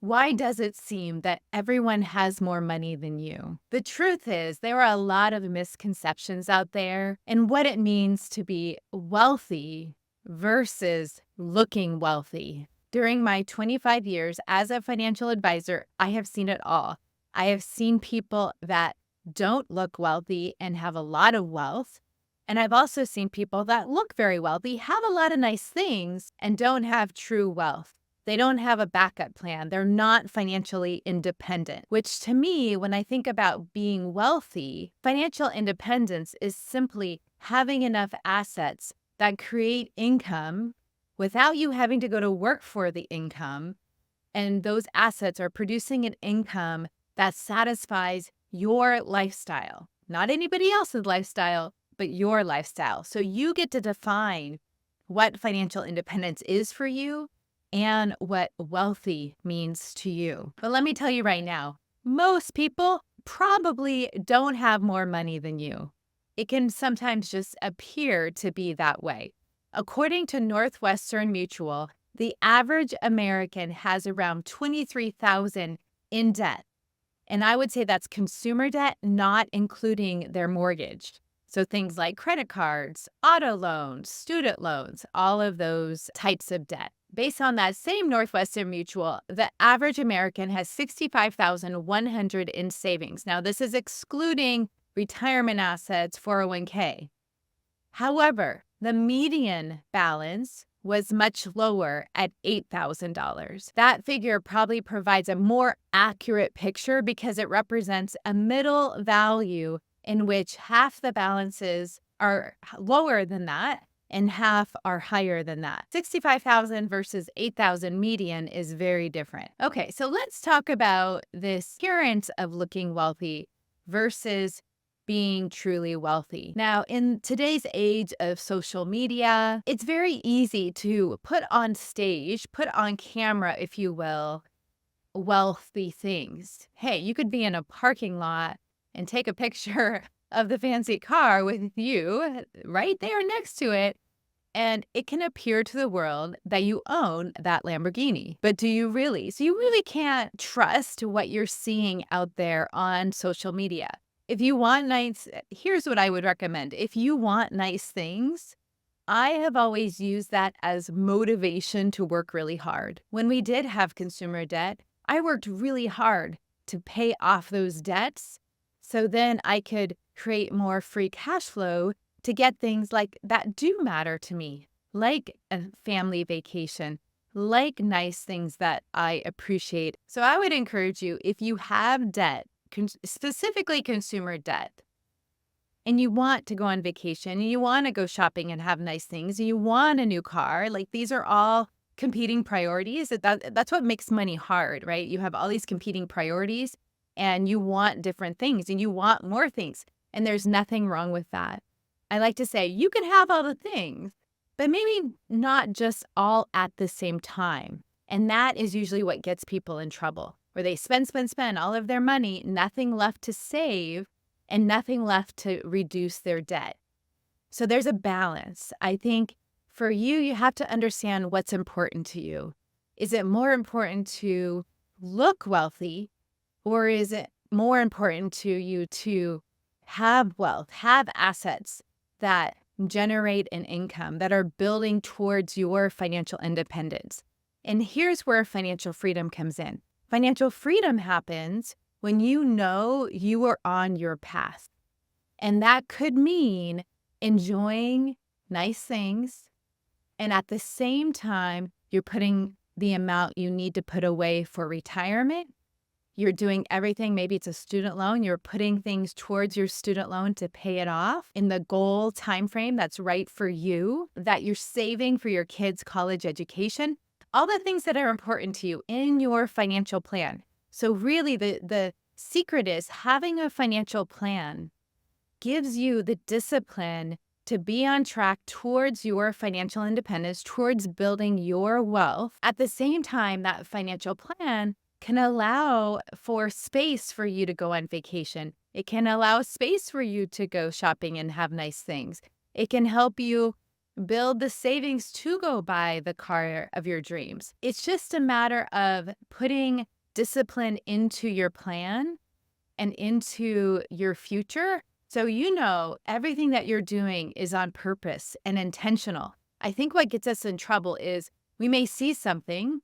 Why does it seem that everyone has more money than you? The truth is, there are a lot of misconceptions out there and what it means to be wealthy versus looking wealthy. During my 25 years as a financial advisor, I have seen it all. I have seen people that don't look wealthy and have a lot of wealth. And I've also seen people that look very wealthy, have a lot of nice things, and don't have true wealth. They don't have a backup plan. They're not financially independent, which to me, when I think about being wealthy, financial independence is simply having enough assets that create income without you having to go to work for the income. And those assets are producing an income that satisfies your lifestyle, not anybody else's lifestyle, but your lifestyle. So you get to define what financial independence is for you and what wealthy means to you. But let me tell you right now, most people probably don't have more money than you. It can sometimes just appear to be that way. According to Northwestern Mutual, the average American has around 23,000 in debt. And I would say that's consumer debt, not including their mortgage. So things like credit cards, auto loans, student loans, all of those types of debt. Based on that same Northwestern Mutual, the average American has 65,100 in savings. Now, this is excluding retirement assets, 401k. However, the median balance was much lower at $8,000. That figure probably provides a more accurate picture because it represents a middle value in which half the balances are lower than that and half are higher than that. 65,000 versus 8,000 median is very different. Okay, so let's talk about this appearance of looking wealthy versus being truly wealthy. Now, in today's age of social media, it's very easy to put on stage, put on camera, if you will, wealthy things. Hey, you could be in a parking lot and take a picture of the fancy car with you right there next to it, and it can appear to the world that you own that Lamborghini. But do you really? So you really can't trust what you're seeing out there on social media. If you want here's what I would recommend. If you want nice things, I have always used that as motivation to work really hard. When we did have consumer debt, I worked really hard to pay off those debts so then I could create more free cash flow to get things like that do matter to me, like a family vacation, like nice things that I appreciate. So I would encourage you, if you have debt, specifically consumer debt, and you want to go on vacation, and you want to go shopping and have nice things, and you want a new car, like these are all competing priorities. That's what makes money hard, right? You have all these competing priorities, and you want different things, and you want more things, and there's nothing wrong with that. I like to say you can have all the things, but maybe not just all at the same time. And that is usually what gets people in trouble, where they spend all of their money, nothing left to save, and nothing left to reduce their debt. So there's a balance. I think for you, you have to understand what's important to you. Is it more important to look wealthy, or is it more important to you to have wealth, have assets that generate an income, that are building towards your financial independence? And here's where financial freedom comes in. Financial freedom happens when you know you are on your path. And that could mean enjoying nice things, and at the same time, you're putting the amount you need to put away for retirement. You're doing everything. Maybe it's a student loan. You're putting things towards your student loan to pay it off in the goal timeframe that's right for you, that you're saving for your kids' college education, all the things that are important to you in your financial plan. So really the secret is having a financial plan gives you the discipline to be on track towards your financial independence, towards building your wealth. At the same time, that financial plan can allow for space for you to go on vacation. It can allow space for you to go shopping and have nice things. It can help you build the savings to go buy the car of your dreams. It's just a matter of putting discipline into your plan and into your future. So, everything that you're doing is on purpose and intentional. I think what gets us in trouble is we may see something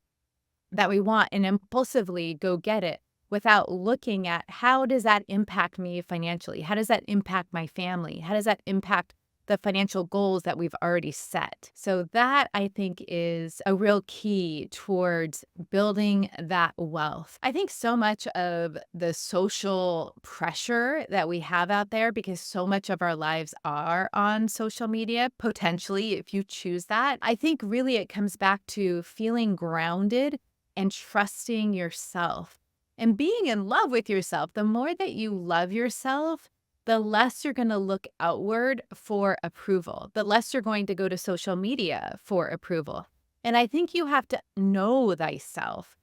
that we want and impulsively go get it without looking at how does that impact me financially? How does that impact my family? How does that impact the financial goals that we've already set? So that I think is a real key towards building that wealth. I think so much of the social pressure that we have out there, because so much of our lives are on social media, potentially, if you choose that, I think really it comes back to feeling grounded and trusting yourself and being in love with yourself. The more that you love yourself, the less you're going to look outward for approval, the less you're going to go to social media for approval. And I think you have to know thyself.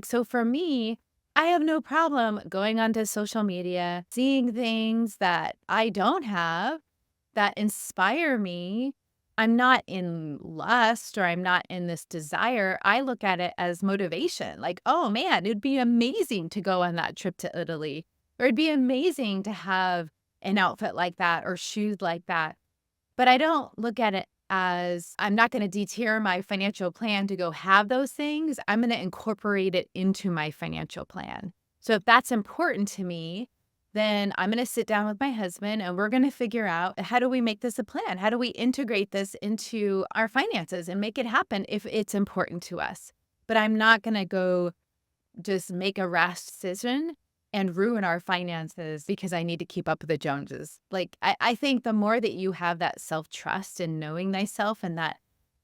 So for me, I have no problem going onto social media, seeing things that I don't have that inspire me. I'm not in lust or I'm not in this desire. I look at it as motivation. Like, oh man, it'd be amazing to go on that trip to Italy, or it'd be amazing to have an outfit like that or shoes like that. But I don't look at it as I'm not going to deter my financial plan to go have those things. I'm going to incorporate it into my financial plan. So if that's important to me, then I'm going to sit down with my husband and we're going to figure out, how do we make this a plan? How do we integrate this into our finances and make it happen if it's important to us? But I'm not going to go just make a rash decision and ruin our finances because I need to keep up with the Joneses. I think the more that you have that self-trust and knowing thyself and that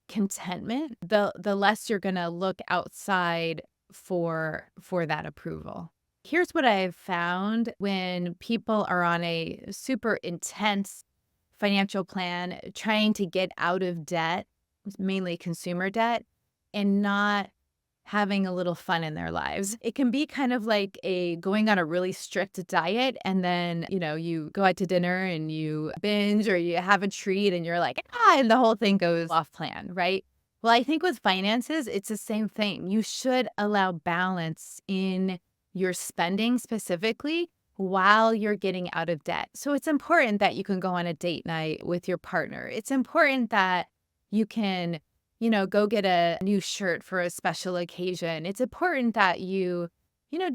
contentment, the less you're going to look outside for that approval. Here's what I've found when people are on a super intense financial plan, trying to get out of debt, mainly consumer debt, and not having a little fun in their lives. It can be kind of like going on a really strict diet, and then, you go out to dinner and you binge or you have a treat and you're like, and the whole thing goes off plan, right? Well, I think with finances, it's the same thing. You should allow balance in your spending specifically while you're getting out of debt. So it's important that you can go on a date night with your partner. It's important that you can go get a new shirt for a special occasion. It's important that you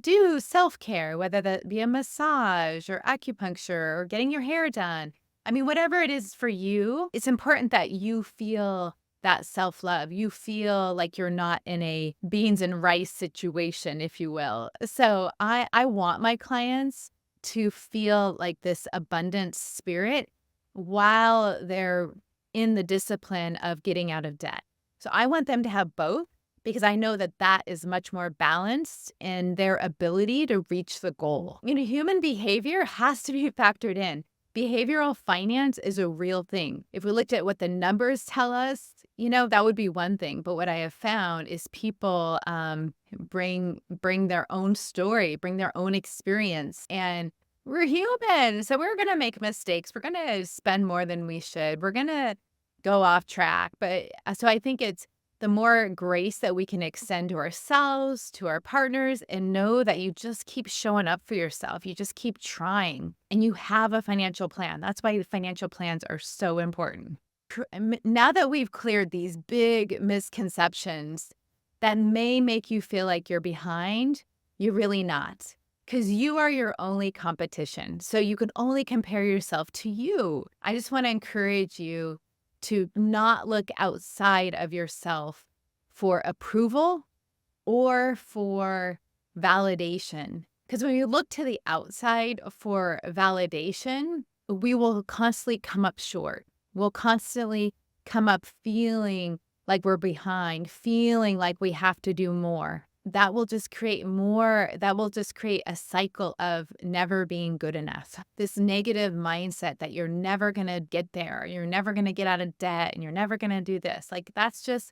do self-care, whether that be a massage or acupuncture or getting your hair done. I mean, whatever it is for you, it's important that you feel that self-love. You feel like you're not in a beans and rice situation, if you will. So I want my clients to feel like this abundant spirit while they're in the discipline of getting out of debt. So I want them to have both, because I know that that is much more balanced in their ability to reach the goal. Human behavior has to be factored in. Behavioral finance is a real thing. If we looked at what the numbers tell us, that would be one thing. But what I have found is people bring their own story, bring their own experience. And we're human, so we're going to make mistakes. We're going to spend more than we should. We're going to go off track. But so I think it's the more grace that we can extend to ourselves, to our partners, and know that you just keep showing up for yourself. You just keep trying, and you have a financial plan. That's why financial plans are so important. Now that we've cleared these big misconceptions that may make you feel like you're behind, you're really not, because you are your only competition. So you can only compare yourself to you. I just want to encourage you to not look outside of yourself for approval or for validation. Because when you look to the outside for validation, we will constantly come up short. We'll constantly come up feeling like we're behind, feeling like we have to do more. That will just create a cycle of never being good enough. This negative mindset that you're never going to get there, you're never going to get out of debt, and you're never going to do this. That's just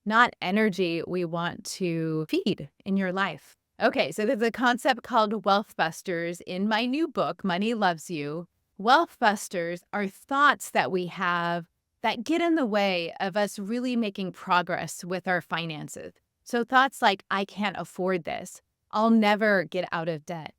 not energy we want to feed in your life. Okay, so there's a concept called wealth busters in my new book, Money Loves You. Wealth busters are thoughts that we have that get in the way of us really making progress with our finances. So thoughts like, I can't afford this. I'll never get out of debt.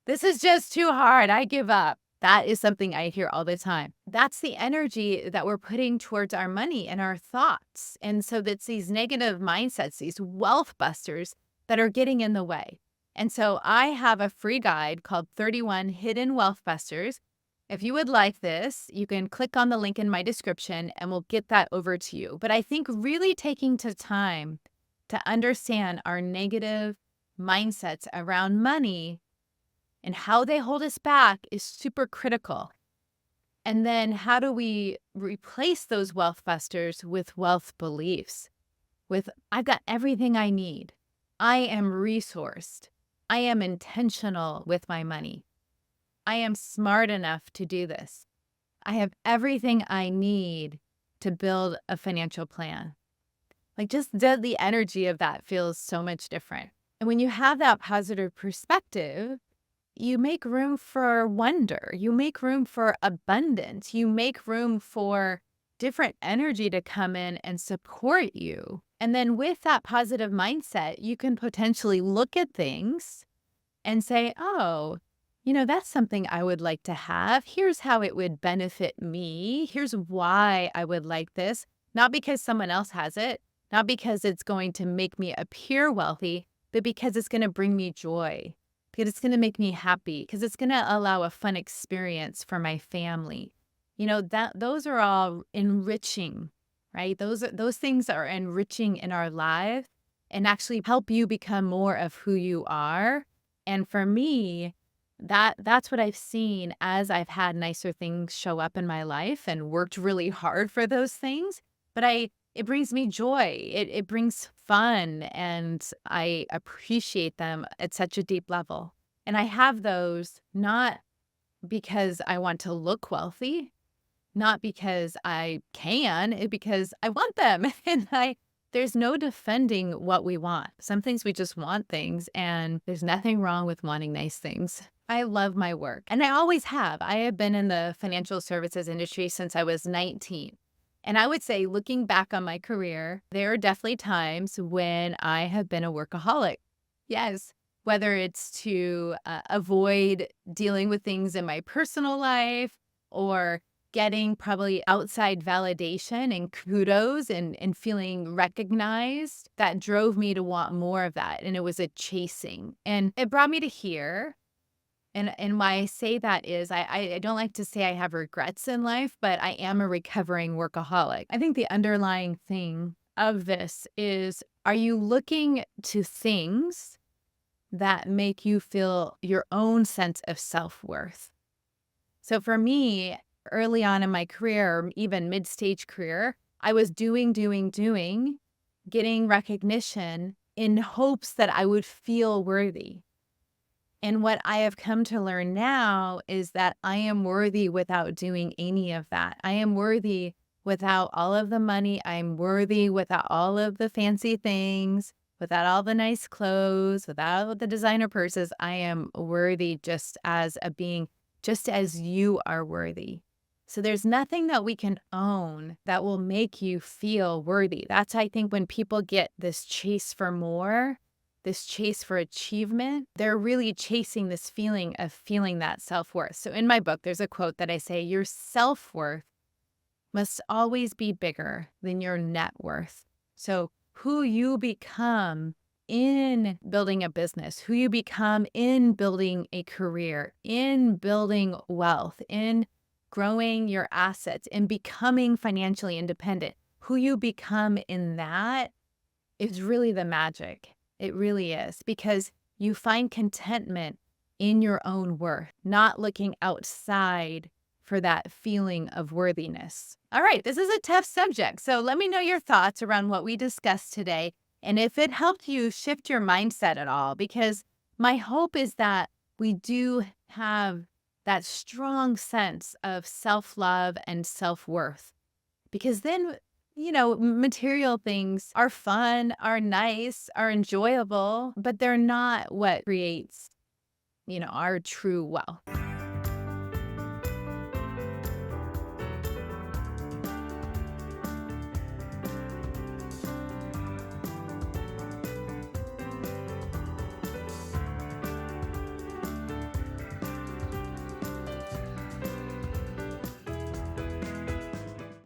This is just too hard. I give up. That is something I hear all the time. That's the energy that we're putting towards our money and our thoughts. And so that's these negative mindsets, these wealth busters that are getting in the way. And so I have a free guide called 31 Hidden Wealth Busters. If you would like this, you can click on the link in my description and we'll get that over to you. But I think really taking the time to understand our negative mindsets around money and how they hold us back is super critical. And then how do we replace those wealth busters with wealth beliefs? With, I've got everything I need. I am resourced. I am intentional with my money. I am smart enough to do this. I have everything I need to build a financial plan. Like just the energy of that feels so much different. And when you have that positive perspective, you make room for wonder. You make room for abundance. You make room for different energy to come in and support you. And then with that positive mindset, you can potentially look at things and say, oh, that's something I would like to have. Here's how it would benefit me. Here's why I would like this. Not because someone else has it, not because it's going to make me appear wealthy, but because it's going to bring me joy, because it's going to make me happy, because it's going to allow a fun experience for my family. Those are all enriching, right? Those things are enriching in our life and actually help you become more of who you are. And for me, that's what I've seen as I've had nicer things show up in my life and worked really hard for those things. But it brings me joy. It brings fun, and I appreciate them at such a deep level. And I have those not because I want to look wealthy, not because I can, because I want them. And there's no defending what we want. Some things we just want things, and there's nothing wrong with wanting nice things. I love my work, and I always have. I have been in the financial services industry since I was 19. And I would say, looking back on my career, there are definitely times when I have been a workaholic. Yes, whether it's to avoid dealing with things in my personal life or getting probably outside validation and kudos and feeling recognized, that drove me to want more of that. And it was a chasing. And it brought me to here. And why I say that is I don't like to say I have regrets in life, but I am a recovering workaholic. I think the underlying thing of this is, are you looking to things that make you feel your own sense of self-worth? So for me, early on in my career, or even mid-stage career, I was doing, getting recognition in hopes that I would feel worthy. And what I have come to learn now is that I am worthy without doing any of that. I am worthy without all of the money. I'm worthy without all of the fancy things, without all the nice clothes, without all the designer purses. I am worthy just as a being, just as you are worthy. So there's nothing that we can own that will make you feel worthy. That's, I think, when people get this chase for more, this chase for achievement, they're really chasing this feeling of feeling that self-worth. So in my book, there's a quote that I say, your self-worth must always be bigger than your net worth. So who you become in building a business, who you become in building a career, in building wealth, in growing your assets, in becoming financially independent, who you become in that is really the magic. It really is, because you find contentment in your own worth, not looking outside for that feeling of worthiness. All right, this is a tough subject, so let me know your thoughts around what we discussed today, and if it helped you shift your mindset at all, because my hope is that we do have that strong sense of self-love and self-worth, because then material things are fun, are nice, are enjoyable, but they're not what creates, our true wealth.